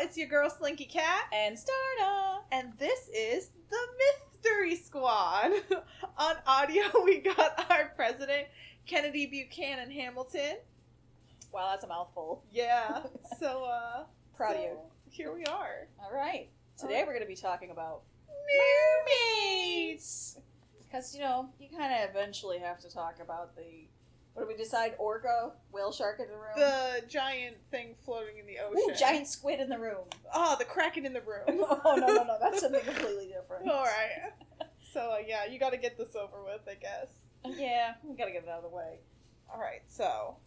it's your girl Slinky Cat. And Starna. And this is the Mythstery Squad. On audio, we got our president, Kennedy Buchanan Hamilton. Wow, that's a mouthful. Yeah. So, Proud of you. Here we are. All right. Today we're going to be talking about mermaids. Because, you kind of eventually have to talk about what did we decide? Orca? Whale shark in the room? The giant thing floating in the ocean. Ooh, giant squid in the room. Oh, the kraken in the room. Oh, no. That's something completely different. All right. So, yeah, you got to get this over with, I guess. Yeah, we got to get it out of the way. All right, so.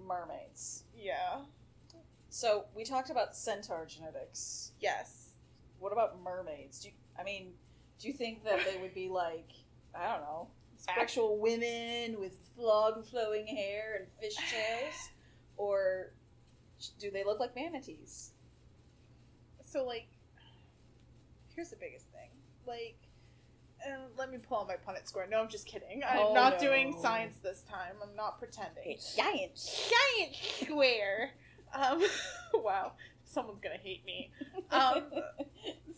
Mermaids. Yeah. So, we talked about centaur genetics. Yes. What about mermaids? Do you think that they would be like, I don't know, actual women with long flowing hair and fish tails? Or do they look like manatees? So, here's the biggest thing. Let me pull out my Punnett score. No, I'm just kidding. I'm not doing science this time. I'm not pretending. It's giant square. Wow. Someone's gonna hate me.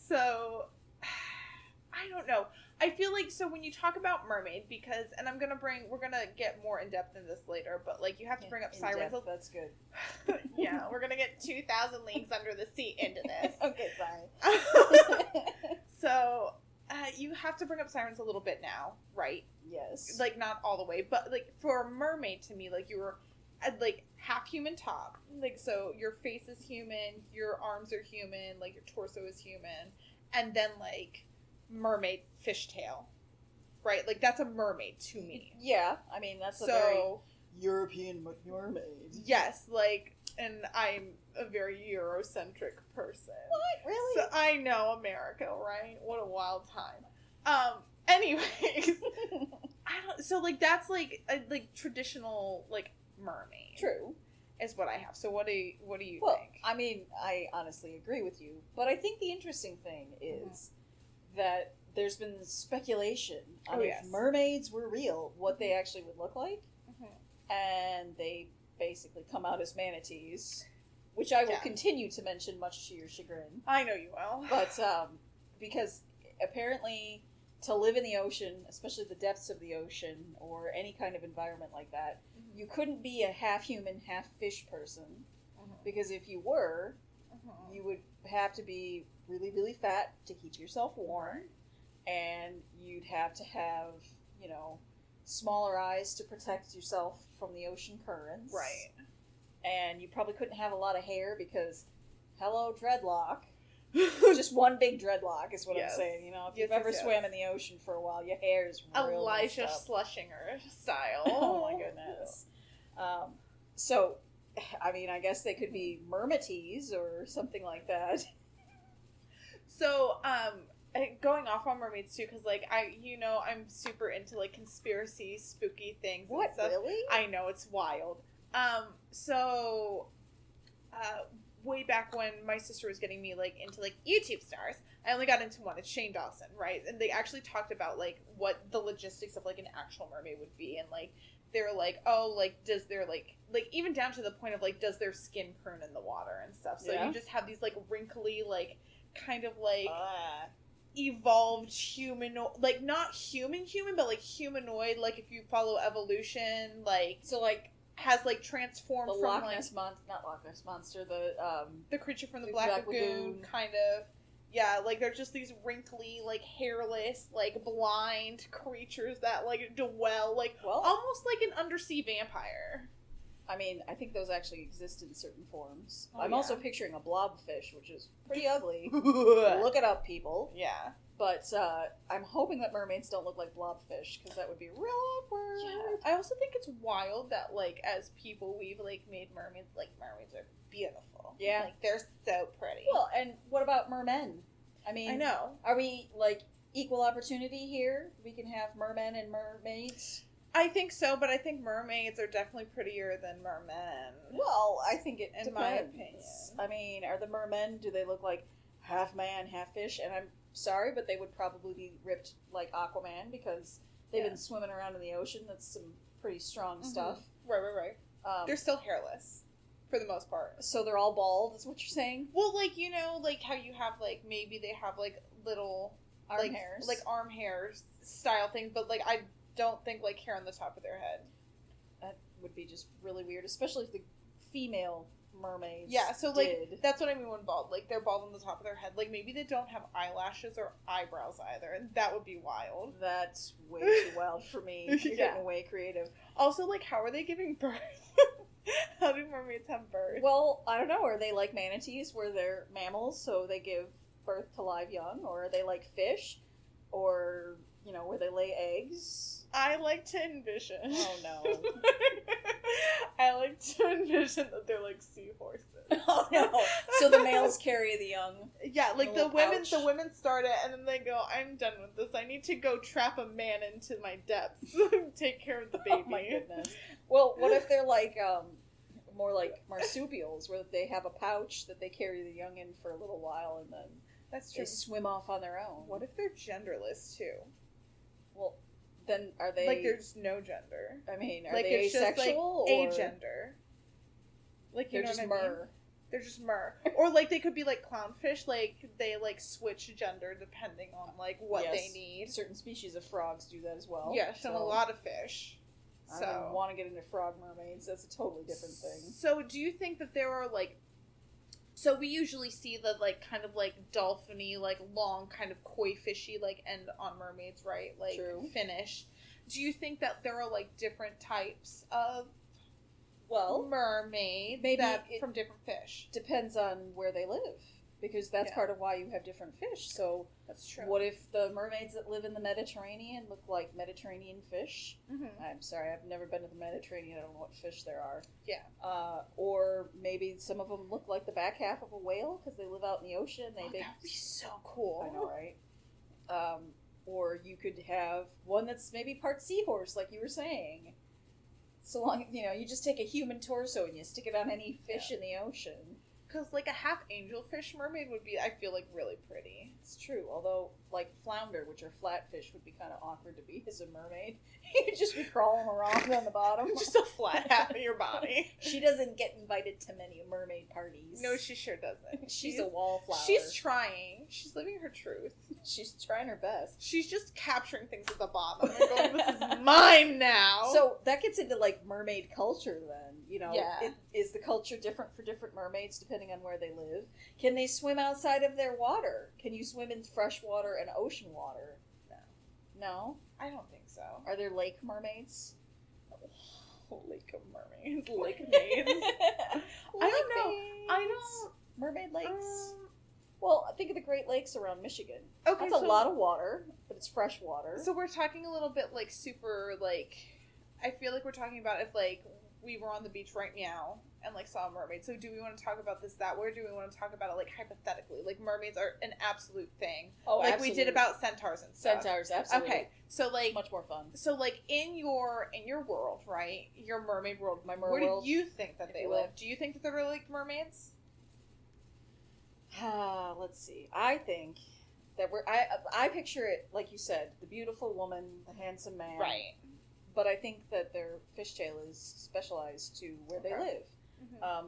So, I don't know. I feel like, so when you talk about mermaid, because, and we're gonna get more in depth in this later, but you have to bring up sirens. That's good. Yeah, we're gonna get 2,000 leagues under the sea into this. Okay, sorry. So, you have to bring up sirens a little bit now, right? Yes. Not all the way, but for a mermaid to me, you were half human top. So your face is human, your arms are human, your torso is human, and then mermaid fishtail. Right? That's a mermaid to me. Yeah, I mean that's a very European mermaid. Yes, and I'm a very Eurocentric person. What? Really? So I know America, right? What a wild time. Anyways, that's a traditional mermaid. True. Is what I have. So what do you think? I mean, I honestly agree with you, but I think the interesting thing is that there's been speculation on if mermaids were real, what they actually would look like, and they basically come out as manatees, which I will continue to mention, much to your chagrin. I know you will. But because apparently to live in the ocean, especially the depths of the ocean or any kind of environment like that, you couldn't be a half human, half fish person, because if you were, you would have to be really, really fat to keep yourself warm, and you'd have to have, smaller eyes to protect yourself from the ocean currents. Right. And you probably couldn't have a lot of hair because, hello, dreadlock. Just one big dreadlock is what I'm saying. If you've ever swam in the ocean for a while, your hair is real Elijah Schlechinger style. Oh my goodness. So, I mean, I guess they could be mermatees or something like that. So, going off on mermaids too, because I'm super into conspiracy, spooky things. What, and stuff. Really? I know, it's wild. Way back when my sister was getting me into YouTube stars, I only got into one. It's Shane Dawson, right? And they actually talked about what the logistics of an actual mermaid would be, and they're does their even down to the point of does their skin prune in the water and stuff. So you just have these wrinkly kind of evolved humanoid, not human, but humanoid. If you follow evolution, has transformed the from Loch Ness not Loch Ness monster, the creature from the Black Lagoon, kind of. Yeah, they're just these wrinkly, hairless, blind creatures that dwell almost like an undersea vampire. I mean, I think those actually exist in certain forms. I'm also picturing a blobfish, which is pretty ugly. Look it up, people. Yeah. But I'm hoping that mermaids don't look like blobfish, because that would be real awkward. Yeah. I also think it's wild that, as people, we've, made mermaids, mermaids are beautiful. Yeah. They're so pretty. Well, and what about mermen? I mean... I know. Are we, equal opportunity here? We can have mermen and mermaids? I think so, but I think mermaids are definitely prettier than mermen. Well, I think it depends. In my opinion. I mean, are the mermen, do they look like half man, half fish? And I'm sorry, but they would probably be ripped like Aquaman because they've been swimming around in the ocean. That's some pretty strong stuff. Right. They're still hairless. for the most part. So they're all bald, is what you're saying? Well, like, you know, like how you have, like, maybe they have, like, little Arm hairs. Like arm hairs style thing, but, like, I don't think, like, hair on the top of their head. That would be just really weird, especially if the female mermaids so, like, that's what I mean when bald. Like, they're bald on the top of their head. Like, maybe they don't have eyelashes or eyebrows either, and that would be wild. That's way too wild for me. You're getting way creative. Also, like, how are they giving birth? How do mermaids have birth? Well, I don't know. Are they like manatees, where they're mammals, so they give birth to live young? Or are they like fish? Or, you know, where they lay eggs? I like to envision. Oh, no. I like to envision that they're like seahorses. Oh, no. So the males carry the young. Yeah, like the pouch. women start it, and then they go, I'm done with this. I need to go trap a man into my depths. Take care of the baby. Oh, my goodness. Well, what if they're like, more like marsupials, where they have a pouch that they carry the young in for a little while, and then That's true. they swim off on their own? What if they're genderless, too? Well, then are they... Like, there's no gender. I mean, are like, they it's asexual? just, like, or agender. Like, you they're know just what I mean? mer. They're just mer. Or, like, they could be, like, clownfish. Like, they, like, switch gender depending on, like, what they need. Certain species of frogs do that as well. Yes, and a lot of fish. I So, don't want to get into frog mermaids. That's a totally different thing. So, do you think that there are, like... So, we usually see the, like, kind of, like, dolphin-y, like, long, kind of koi-fishy, like, end on mermaids, right? Like, True. finish. Do you think that there are, like, different types of mermaids maybe from different fish? Depends on where they live, because that's part of why you have different fish. So that's true. What if the mermaids that live in the Mediterranean look like Mediterranean fish? Mm-hmm. I'm sorry, I've never been to the Mediterranean. I don't know what fish there are. Yeah. Or maybe some of them look like the back half of a whale because they live out in the ocean. That would be so cool. I know, right? Or you could have one that's maybe part seahorse, like you were saying. So long, you know, you just take a human torso and you stick it on any fish in the ocean. Because, like, a half angelfish mermaid would be, I feel like, really pretty. It's true. Although, like, flounder, which are flatfish, would be kind of awkward to be as a mermaid. You'd just be crawling around on the bottom. Just a flat half of your body. She doesn't get invited to many mermaid parties. No, she sure doesn't. She's a wallflower. She's trying. She's living her truth. She's trying her best. She's just capturing things at the bottom and going, this is mine now. So that gets into, like, mermaid culture then. You know, yeah. Is the culture different for different mermaids depending on where they live? Can they swim outside of their water? Can you swim in fresh water and ocean water? No. No? I don't think so. Are there lake mermaids? Lake of mermaids. Lake maids. I don't know. I don't... Mermaid lakes? Well, think of the Great Lakes around Michigan. Okay, That's a lot of water, but it's fresh water. So we're talking a little bit, like, super, like... I feel like we're talking about if, like, we were on the beach right now and, like, saw a mermaid. So do we want to talk about this that way, or do we want to talk about it, like, hypothetically? Like, mermaids are an absolute thing. Oh, like absolutely. we did about centaurs and stuff. Centaurs, absolutely. Okay, so, like... Much more fun. So, like, in your world, right? Your mermaid world. My mer where world. do you think that they live? Do you think that they're really like mermaids? Let's see. I think that I picture it, like you said, the beautiful woman, the handsome man. Right. But I think that their fishtail is specialized to where they live. Mm-hmm.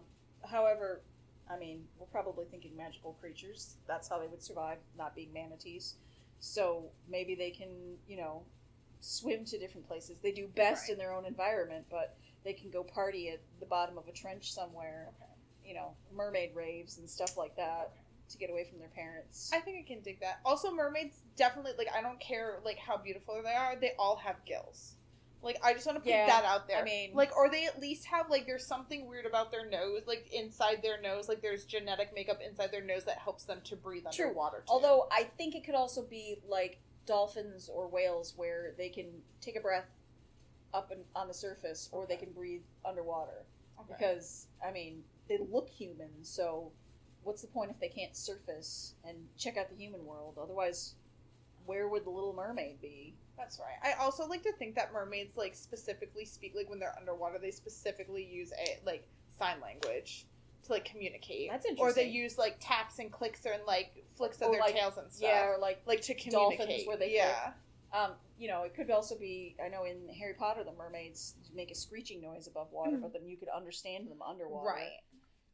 However, I mean, we're probably thinking magical creatures. That's how they would survive, not being manatees. So maybe they can, you know, swim to different places. They do best in their own environment, but they can go party at the bottom of a trench somewhere. Okay. You know, mermaid raves and stuff like that to get away from their parents. I think I can dig that. Also, mermaids definitely, like, I don't care, like, how beautiful they are. They all have gills. Like, I just want to put that out there. I mean... Like, or they at least have, like, there's something weird about their nose, like, inside their nose. Like, there's genetic makeup inside their nose that helps them to breathe underwater, too. Although, I think it could also be, like, dolphins or whales where they can take a breath up and on the surface, or they can breathe underwater. Okay. Because, I mean, they look human, so what's the point if they can't surface and check out the human world? Otherwise, where would the Little Mermaid be? That's right. I also like to think that mermaids, like, specifically speak, like, when they're underwater, they specifically use sign language to, like, communicate. That's interesting. Or they use, like, taps and clicks and, like, flicks of their tails and stuff. Yeah, or, like to communicate. dolphins where they flick. It could also be, I know in Harry Potter, the mermaids make a screeching noise above water, but then you could understand them underwater. Right.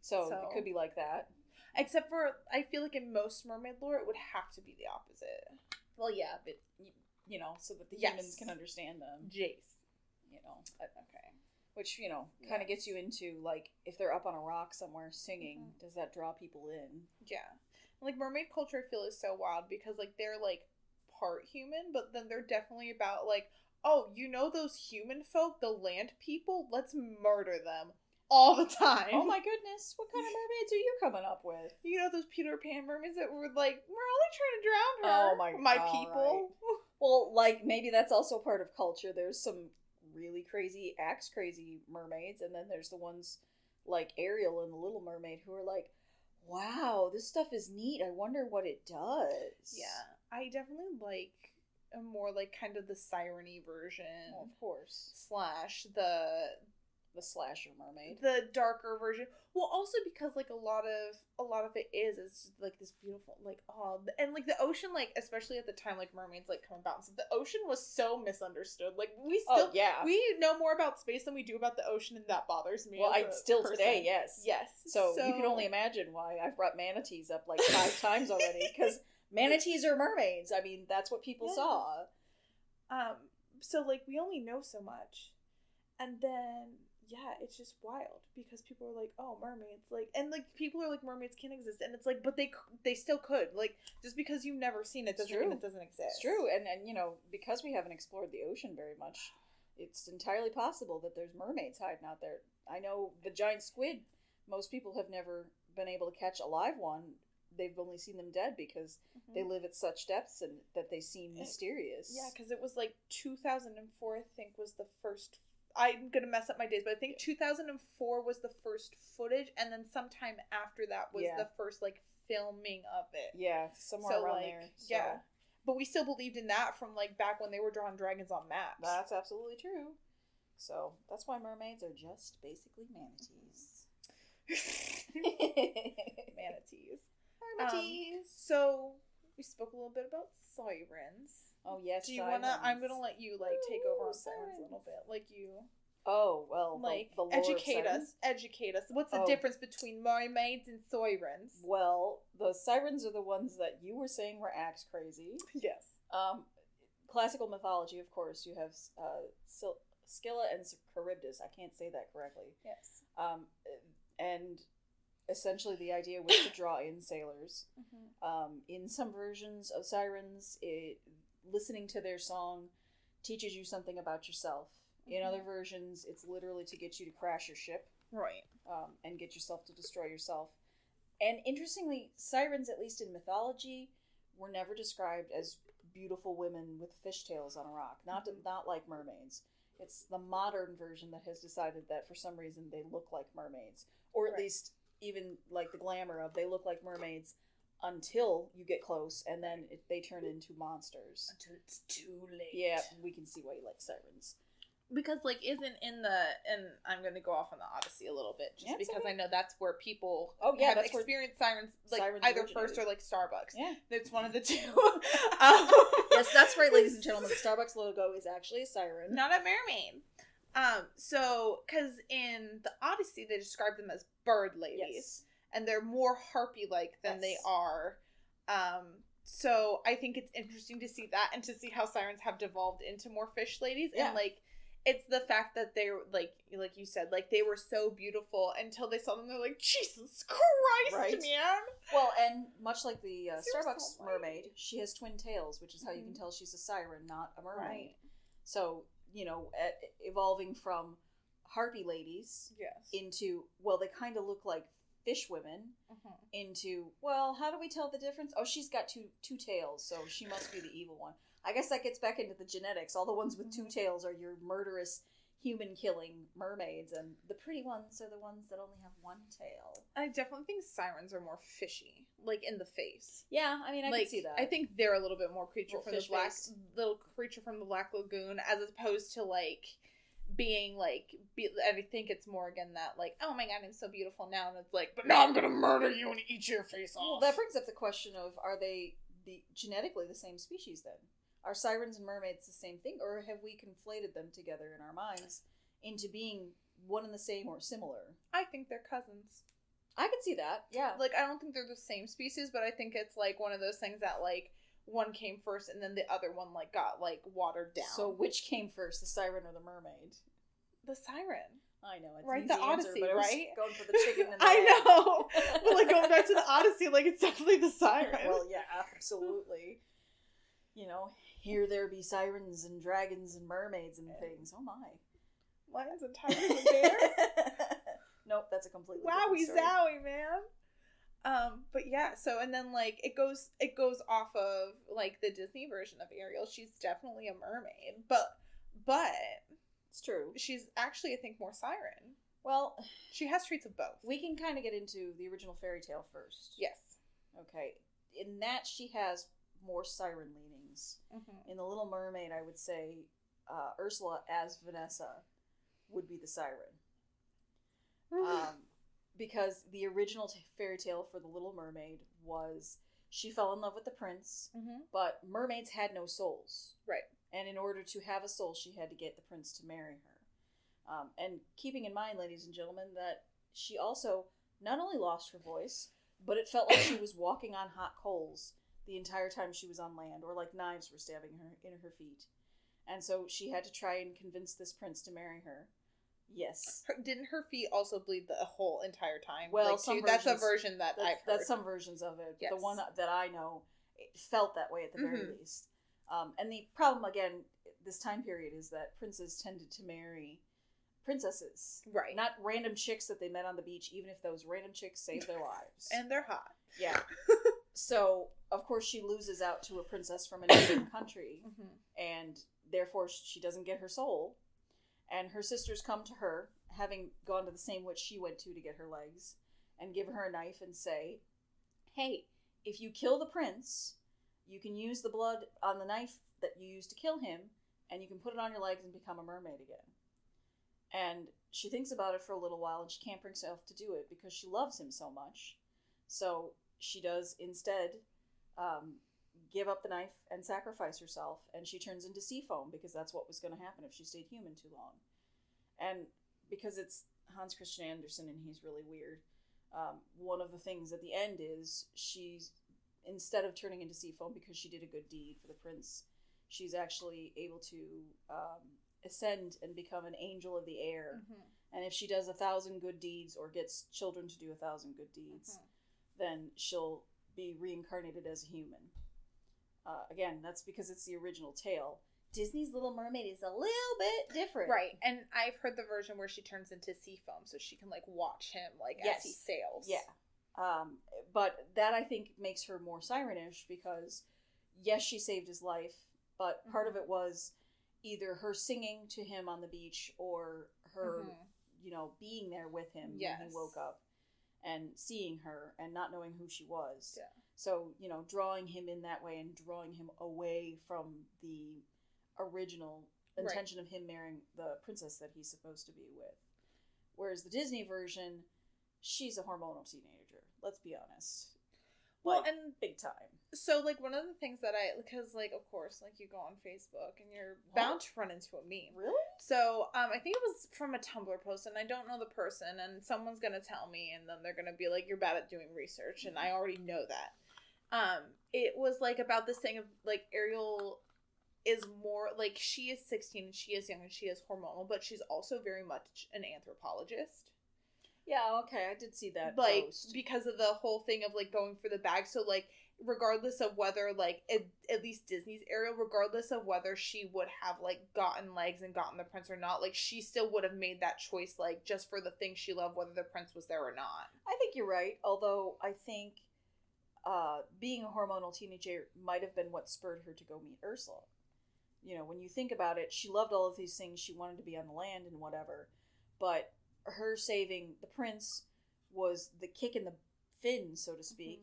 So it could be like that. Except for, I feel like in most mermaid lore, it would have to be the opposite. Well, yeah, but, so that the humans can understand them. Jace. Okay. Which, kind of gets you into, like, if they're up on a rock somewhere singing, does that draw people in? Yeah. Like, mermaid culture, I feel, is so wild because, like, they're, like, part human, but then they're definitely about, like, oh, those human folk, the land people? Let's murder them all the time. Oh my goodness, what kind of mermaids are you coming up with? Those Peter Pan mermaids that were like, we're only trying to drown her. Oh my people. Right. Well, like, maybe that's also part of culture. There's some really crazy, crazy mermaids, and then there's the ones like Ariel and the Little Mermaid who are like, wow, this stuff is neat. I wonder what it does. Yeah, I definitely like a more like kind of the siren-y version. Well, of course. / the slasher mermaid. The darker version. Well, also because like a lot of it is like this beautiful like and like the ocean, like especially at the time like mermaids like come about. So the ocean was so misunderstood. Like we know more about space than we do about the ocean, and that bothers me. Well, today, yes. Yes. So you can only imagine why I've brought manatees up like 5 times already, because manatees are mermaids. I mean, that's what people saw. So like we only know so much, and then. Yeah, it's just wild because people are like, oh, mermaids, like, and like people are like, mermaids can't exist, and it's like, but they still could, like, just because you've never seen it doesn't mean it doesn't exist. It's true, and because we haven't explored the ocean very much, it's entirely possible that there's mermaids hiding out there. I know the giant squid, most people have never been able to catch a live one. They've only seen them dead because they live at such depths and that they seem mysterious. Yeah, because it was like 2004, I think, was the first. I'm gonna mess up my days, but I think 2004 was the first footage, and then sometime after that was the first like filming of it. Yeah, somewhere around there. So. Yeah, but we still believed in that from like back when they were drawing dragons on maps. That's absolutely true. So that's why mermaids are just basically manatees. Manatees. Manatees. So we spoke a little bit about sirens. Oh yes. Do you wanna? I'm gonna let you like take over on sirens a little bit, like you. Oh well, like the lore educate of us. Educate us. What's the difference between mermaids and sirens? Well, the sirens are the ones that you were saying were axe crazy. Yes. Classical mythology, of course. You have Scylla and Charybdis. I can't say that correctly. Yes. And essentially the idea was to draw in sailors. In some versions of sirens, listening to their song teaches you something about yourself. In other versions, it's literally to get you to crash your ship. Right. And get yourself to destroy yourself. And interestingly, sirens, at least in mythology, were never described as beautiful women with fishtails on a rock. Not like mermaids. It's the modern version that has decided that for some reason they look like mermaids. Or at least even like the glamour of they look like mermaids until you get close, and then they turn into monsters. Until it's too late. Yeah, we can see why you like sirens. Because, like, and I'm going to go off on the Odyssey a little bit, just because I know that's where people have experienced sirens, like, sirens either originated. First or, like, Starbucks. Yeah. It's one of the two. Yes, that's right, ladies and gentlemen. The Starbucks logo is actually a siren. Not a mermaid. So, because in the Odyssey, they describe them as bird ladies. Yes. And they're more harpy-like than they are. So, I think it's interesting to see that and to see how sirens have devolved into more fish ladies. Yeah. And, like, it's the fact that they were, like you said, like, they were so beautiful until they saw them. They're like, Jesus Christ, man! Well, and much like the Starbucks mermaid, she has twin tails, which is how you can tell she's a siren, not a mermaid. Right. So, evolving from harpy ladies into, well, they kind of look like fish women, into, well, how do we tell the difference? Oh, she's got two tails, so she must be the evil one. I guess that gets back into the genetics. All the ones with 2 tails are your murderous, human-killing mermaids, and the pretty ones are the ones that only have 1 tail. I definitely think sirens are more fishy, like, in the face. Yeah, I mean, I can see that. I think they're a little bit more creature from the creature from the Black Lagoon, as opposed to, like, being, like, I think it's more, again, that, like, oh my god, I'm so beautiful now, and it's like, but now I'm gonna murder you and eat your face off. Well, that brings up the question of, are they genetically the same species, then? Are sirens and mermaids the same thing, or have we conflated them together in our minds into being one and the same or similar? I think they're cousins. I can see that, yeah. Like, I don't think they're the same species, but I think it's, like, one of those things that, like, one came first and then the other one, like, got, like, watered down. So which came first, the siren or the mermaid? The siren. I know, it's right, an the easy answer, Odyssey, but I was right? going for the chicken and the I egg. know! But, like, going back to the Odyssey, like, it's definitely the siren. Well, yeah, absolutely. You know, here there be sirens and dragons and mermaids and things. Oh my. Lions and tigers and bears? Nope, that's a completely Wowie different story. zowie, man. But yeah, so, and then, like, it goes off of, like, the Disney version of Ariel. She's definitely a mermaid, but It's true. she's actually, I think, more siren. Well, She has traits of both. we can kind of get into the original fairy tale first. Yes. Okay. In that, she has more siren leanings. Mm-hmm. In The Little Mermaid, I would say Ursula as Vanessa would be the siren. Because the original fairy tale for The Little Mermaid was she fell in love with the prince, but mermaids had no souls. Right. And in order to have a soul, she had to get the prince to marry her. And keeping in mind, ladies and gentlemen, that she also not only lost her voice, but it felt like she was walking on hot coals the entire time she was on land, or like knives were stabbing her in her feet. And so she had to try and convince this prince to marry her. Yes. Didn't her feet also bleed the whole entire time? Well, like, that's a version that I've heard. That's some versions of it. Yes. The one that I know, it felt that way at the very least. And the problem, again, this time period is that princes tended to marry princesses. Right. Not random chicks that they met on the beach, even if those random chicks saved their lives. And they're hot. Yeah. So, of course, she loses out to a princess from a neighboring country, and therefore she doesn't get her soul. And her sisters come to her, having gone to the same witch she went to get her legs, and give her a knife and say, hey, if you kill the prince, you can use the blood on the knife that you used to kill him, and you can put it on your legs and become a mermaid again. And she thinks about it for a little while, and she can't bring herself to do it because she loves him so much. So she does instead give up the knife and sacrifice herself, and she turns into sea foam because that's what was going to happen if she stayed human too long. And because it's Hans Christian Andersen and he's really weird, one of the things at the end is she's, instead of turning into sea foam because she did a good deed for the prince, she's actually able to ascend and become an angel of the air. And if she does 1,000 good deeds or gets children to do 1,000 good deeds, then she'll be reincarnated as a human. Again, that's because it's the original tale. Disney's Little Mermaid is a little bit different. Right, and I've heard the version where she turns into sea foam so she can, like, watch him, like, as he sails. Yeah. But that, I think, makes her more sirenish because, yes, she saved his life, but part of it was either her singing to him on the beach or her, being there with him when he woke up and seeing her and not knowing who she was. Yeah. So, drawing him in that way and drawing him away from the original intention of him marrying the princess that he's supposed to be with. Whereas the Disney version, she's a hormonal teenager. Let's be honest. Well, like, and big time. So, like, one of the things that because, like, of course, like, you go on Facebook and you're bound to run into a meme. Really? So, I think it was from a Tumblr post, and I don't know the person, and someone's gonna tell me, and then they're gonna be like, you're bad at doing research, and I already know that. It was, like, about this thing of, like, Ariel is more, like, she is 16, and she is young, and she is hormonal, but she's also very much an anthropologist. Yeah, okay, I did see that like, post. Because of the whole thing of, like, going for the bag. So, like, regardless of whether, like, at least Disney's Ariel, regardless of whether she would have, like, gotten legs and gotten the prince or not, like, she still would have made that choice, like, just for the thing she loved, whether the prince was there or not. I think you're right, although I think being a hormonal teenager might have been what spurred her to go meet Ursula. When you think about it, she loved all of these things, she wanted to be on the land and whatever, but her saving the prince was the kick in the fin, so to speak,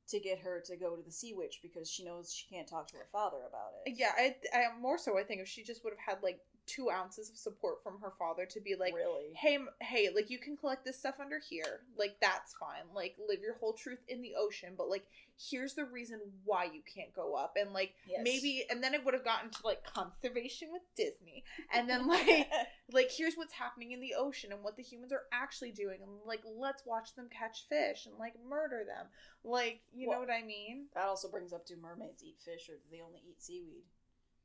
to get her to go to the sea witch because she knows she can't talk to her father about it. Yeah, I more so I think if she just would have had, like, 2 ounces of support from her father to be like, really? hey, like, you can collect this stuff under here. Like, that's fine. Like, live your whole truth in the ocean. But, like, here's the reason why you can't go up. And, like, maybe, and then it would have gotten to, like, conservation with Disney. And then, like, here's what's happening in the ocean and what the humans are actually doing. And, like, let's watch them catch fish and, like, murder them. Like, you know what I mean? That also brings up, do mermaids eat fish, or do they only eat seaweed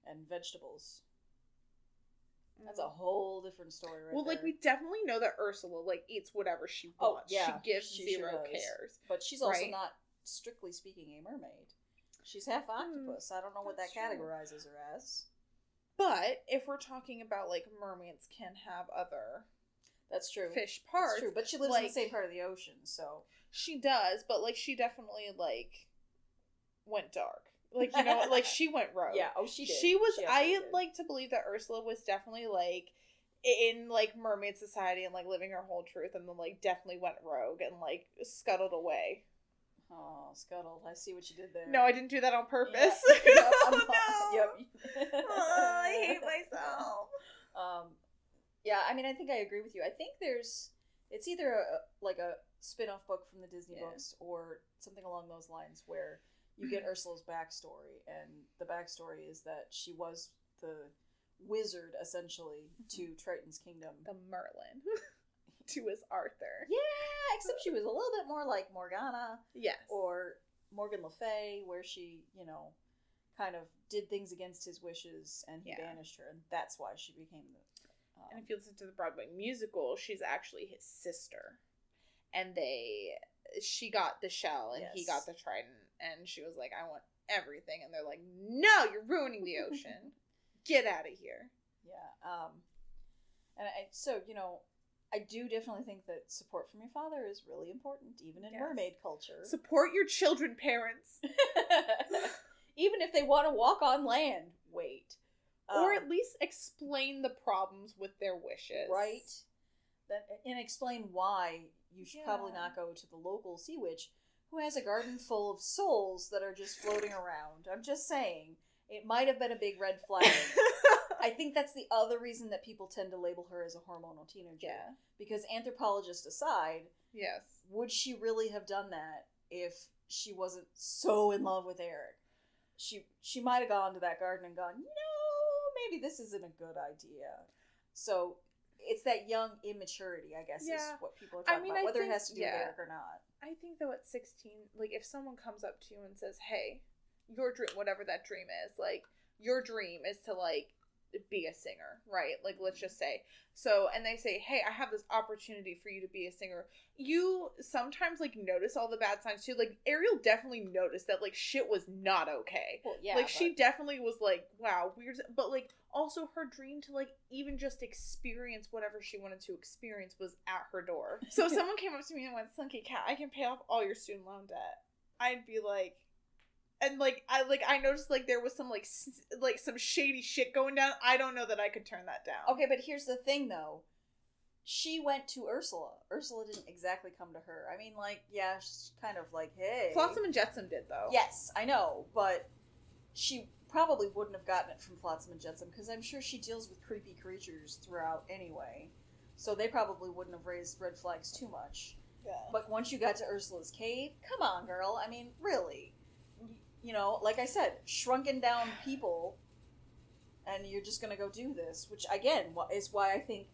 and vegetables? That's a whole different story right there. Well, like, we definitely know that Ursula, like, eats whatever she wants. She gives zero cares. But she's also not, strictly speaking, a mermaid. She's half octopus. I don't know what that categorizes her as. But if we're talking about, like, mermaids can have other... That's true. Fish parts. That's true, but she lives in the same part of the ocean, so... She does, but, like, she definitely, like, went dark. Like, you know, like, she went rogue. Yeah, she did. I'd like to believe that Ursula was definitely, like, in, like, mermaid society and, like, living her whole truth, and then, like, definitely went rogue and, like, scuttled away. Oh, scuttled. I see what you did there. No, I didn't do that on purpose. Yeah. Yep, oh, no. Yep. Oh, I hate myself. Yeah, I mean, I think I agree with you. I think it's either a spin-off book from the Disney books or something along those lines where you get Ursula's backstory, and the backstory is that she was the wizard, essentially, to Triton's kingdom. The Merlin. To his Arthur. Yeah, except she was a little bit more like Morgana. Yes. Or Morgan Le Fay, where she, you know, kind of did things against his wishes, and he banished her, and that's why she became the... and if you listen to the Broadway musical, she's actually his sister. And she got the shell, and he got the trident, and she was like, I want everything. And they're like, no, you're ruining the ocean. Get out of here. Yeah. So, you know, I do definitely think that support from your father is really important, even in mermaid culture. Support your children, parents. Even if they want to walk on land. Wait. Or at least explain the problems with their wishes. Right. And explain why you should probably not go to the local sea witch who has a garden full of souls that are just floating around. I'm just saying. It might have been a big red flag. I think that's the other reason that people tend to label her as a hormonal teenager. Yeah. Because anthropologists aside, yes, would she really have done that if she wasn't so in love with Eric? She might have gone to that garden and gone, maybe this isn't a good idea. So it's that young immaturity, I guess, is what people are talking about, whether it has to do with Eric or not. I think though at 16, like, if someone comes up to you and says, hey, your dream, whatever that dream is, like, your dream is to, like, be a singer, right? Like, let's just say. So, and they say, hey, I have this opportunity for you to be a singer. You sometimes, like, notice all the bad signs, too. Like, Ariel definitely noticed that, like, shit was not okay. Well, yeah. Like, she definitely was like, wow, weird. But, like, also her dream to, like, even just experience whatever she wanted to experience was at her door. So if someone came up to me and went, Slinky Cat, I can pay off all your student loan debt, I'd be like... And, like, I noticed, like, there was some, like, some shady shit going down. I don't know that I could turn that down. Okay, but here's the thing, though. She went to Ursula. Ursula didn't exactly come to her. I mean, like, yeah, she's kind of like, hey. Flotsam and Jetsam did, though. Yes, I know, but she probably wouldn't have gotten it from Flotsam and Jetsam, because I'm sure she deals with creepy creatures throughout anyway. So they probably wouldn't have raised red flags too much. Yeah. But once you got to Ursula's cave, come on, girl. I mean, really. You know, like I said, shrunken down people, and you're just going to go do this, which, again, is why I think,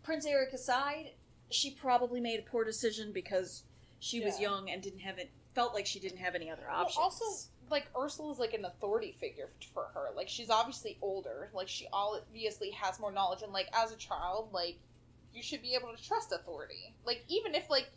Prince Eric aside, she probably made a poor decision because she was young and felt like she didn't have any other options. Well, also, like, Ursula's, like, an authority figure for her. Like, she's obviously older. Like, she obviously has more knowledge, and, like, as a child, like, you should be able to trust authority. Like, even if, like,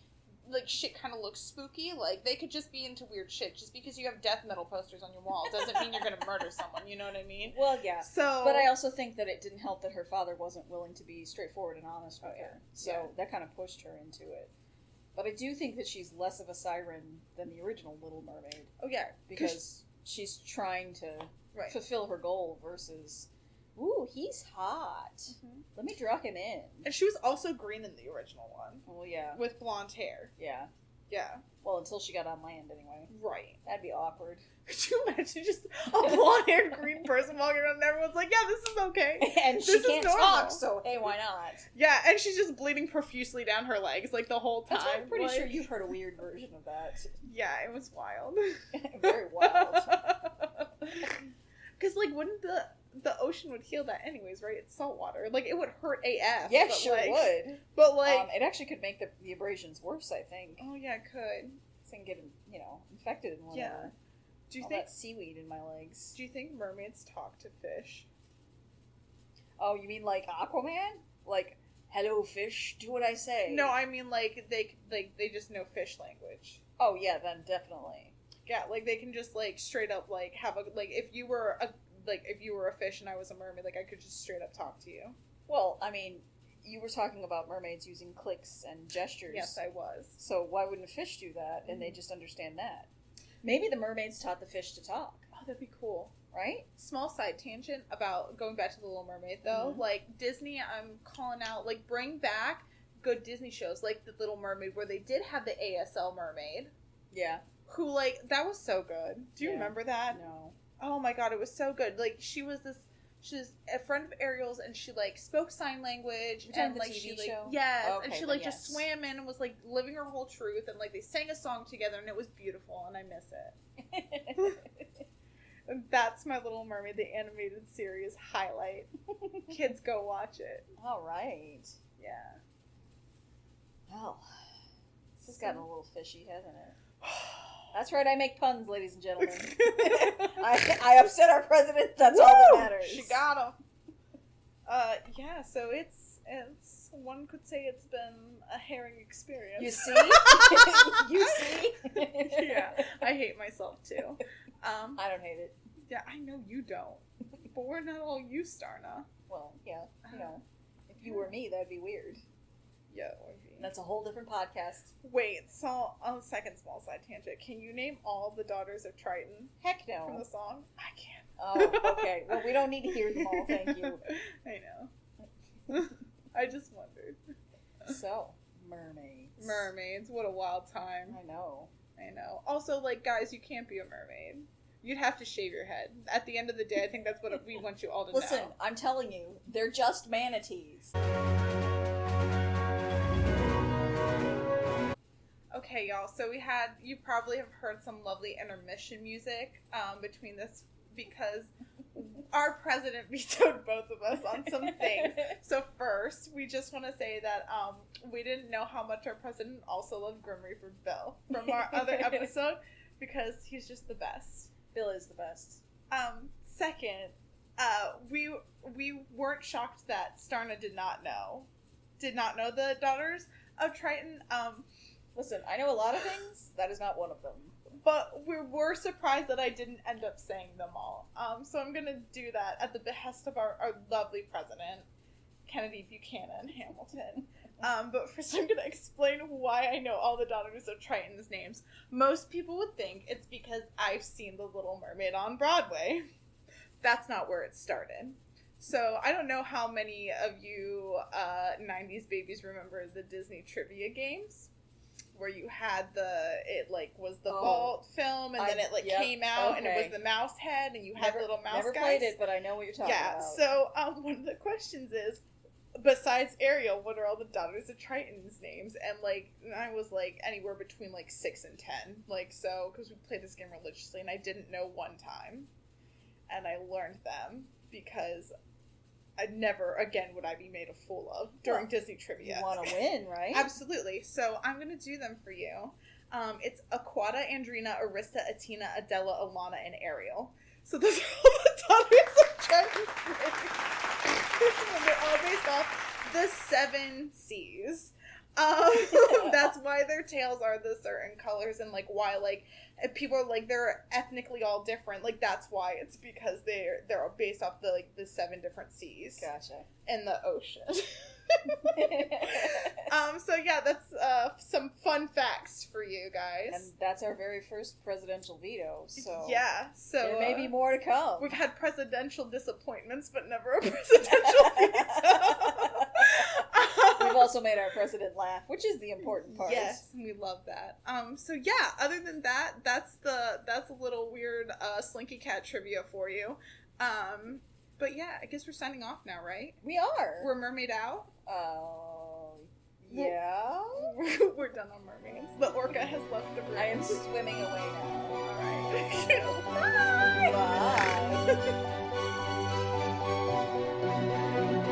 shit kind of looks spooky, like, they could just be into weird shit. Just because you have death metal posters on your wall doesn't mean you're gonna murder someone, you know what I mean? Well, yeah. So, but I also think that it didn't help that her father wasn't willing to be straightforward and honest with her. So that kind of pushed her into it. But I do think that she's less of a siren than the original Little Mermaid. Oh, yeah. Because she's trying to fulfill her goal versus... Ooh, he's hot. Mm-hmm. Let me draw him in. And she was also green in the original one. Well, yeah. With blonde hair. Yeah. Yeah. Well, until she got on land, anyway. Right. That'd be awkward. Could you imagine just a blonde-haired green person walking around and everyone's like, yeah, this is okay. And she can't talk, so hey, why not? Yeah, and she's just bleeding profusely down her legs, like, the whole time. I'm pretty sure you've heard a weird version of that. Yeah, it was wild. Very wild. Because, like, wouldn't the ocean would heal that anyways, right? It's salt water. Like, it would hurt AF. Yeah, but, sure like, would. But, like... it actually could make the abrasions worse, I think. Oh, yeah, it could. So I can get, infected and whatever. Yeah. Do you All think... that seaweed in my legs. Do you think mermaids talk to fish? Oh, you mean like Aquaman? Like, hello, fish, do what I say. No, I mean, like, they just know fish language. Oh, yeah, then definitely. Yeah, like, they can just, like, straight up, like, have a... Like, if you were a fish and I was a mermaid, like, I could just straight up talk to you. Well, I mean, you were talking about mermaids using clicks and gestures. Yes, I was. So why wouldn't a fish do that, and they just understand that? Maybe the mermaids taught the fish to talk. Oh, that'd be cool. Right? Small side tangent about going back to The Little Mermaid, though. Mm-hmm. Like, Disney, I'm calling out, like, bring back good Disney shows, like The Little Mermaid, where they did have the ASL mermaid. Yeah. Who, like, that was so good. Do you remember that? No. Oh my god, it was so good. Like, she was a friend of Ariel's, and she, like, spoke sign language, and, like, she, like, show? yes, okay, and she, like, just swam in and was, like, living her whole truth, and, like, they sang a song together, and it was beautiful, and I miss it. And that's my Little Mermaid, the animated series highlight. Kids, go watch it. All right. Yeah. Well, this has gotten a little fishy, hasn't it? That's right, I make puns, ladies and gentlemen. I upset our president, that's all that matters. She got him. Yeah, so it's one could say it's been a harrowing experience. You see? You see? Yeah, I hate myself too. I don't hate it. Yeah, I know you don't. But we're not all you, Starna. Well, yeah, if you were me, that'd be weird. Yeah, it would be. That's a whole different podcast. Wait, so on a second small side tangent, can you name all the daughters of Triton? Heck no. From the song? I can't. Oh, okay. Well, we don't need to hear them all, thank you. I know. I just wondered. So, mermaids. Mermaids, what a wild time. I know. Also, like, guys, you can't be a mermaid. You'd have to shave your head. At the end of the day, I think that's what we want you all to know. Listen, I'm telling you, they're just manatees. Okay, y'all, so you probably have heard some lovely intermission music between this, because our president vetoed both of us on some things. So first, we just want to say that we didn't know how much our president also loved Grim Reaper Bill from our other episode, because he's just the best. Bill is the best. Second, we weren't shocked that Starna did not know the daughters of Triton. Listen, I know a lot of things. That is not one of them. But we were surprised that I didn't end up saying them all. So I'm going to do that at the behest of our lovely president, Kennedy Buchanan Hamilton. But first I'm going to explain why I know all the daughters of Triton's names. Most people would think it's because I've seen The Little Mermaid on Broadway. That's not where it started. So I don't know how many of you 90s babies remember the Disney trivia games, where you had was the vault film, and then it came out, and it was the mouse head, and you had little mouse guys. Never played it, but I know what you're talking about. So one of the questions is, besides Ariel, what are all the daughters of Triton's names? And I was anywhere between 6 and 10, because we played this game religiously, and I didn't know one time, and I learned them because I never again would I be made a fool of during Disney trivia. You want to win, right? Absolutely. So I'm going to do them for you. It's Aquata, Andrina, Arista, Atina, Adela, Alana, and Ariel. So those are all the daughters of Triton's names. They're all based off the 7 C's. That's why their tails are the certain colors, and why people are they're ethnically all different. That's why it's because they're based off the 7 different seas. Gotcha. In the ocean. So yeah, that's some fun facts for you guys. And that's our very first presidential veto. So yeah, so there may be more to come. We've had presidential disappointments, but never a presidential veto. We've also made our president laugh, which is the important part. Yes, we love that. So yeah, other than that, that's a little weird Slinky Cat trivia for you. But yeah, I guess we're signing off now, right? We are. We're mermaid out. Yeah. We're done on mermaids. The orca has left the room. I am swimming away now. All right. Bye. Bye.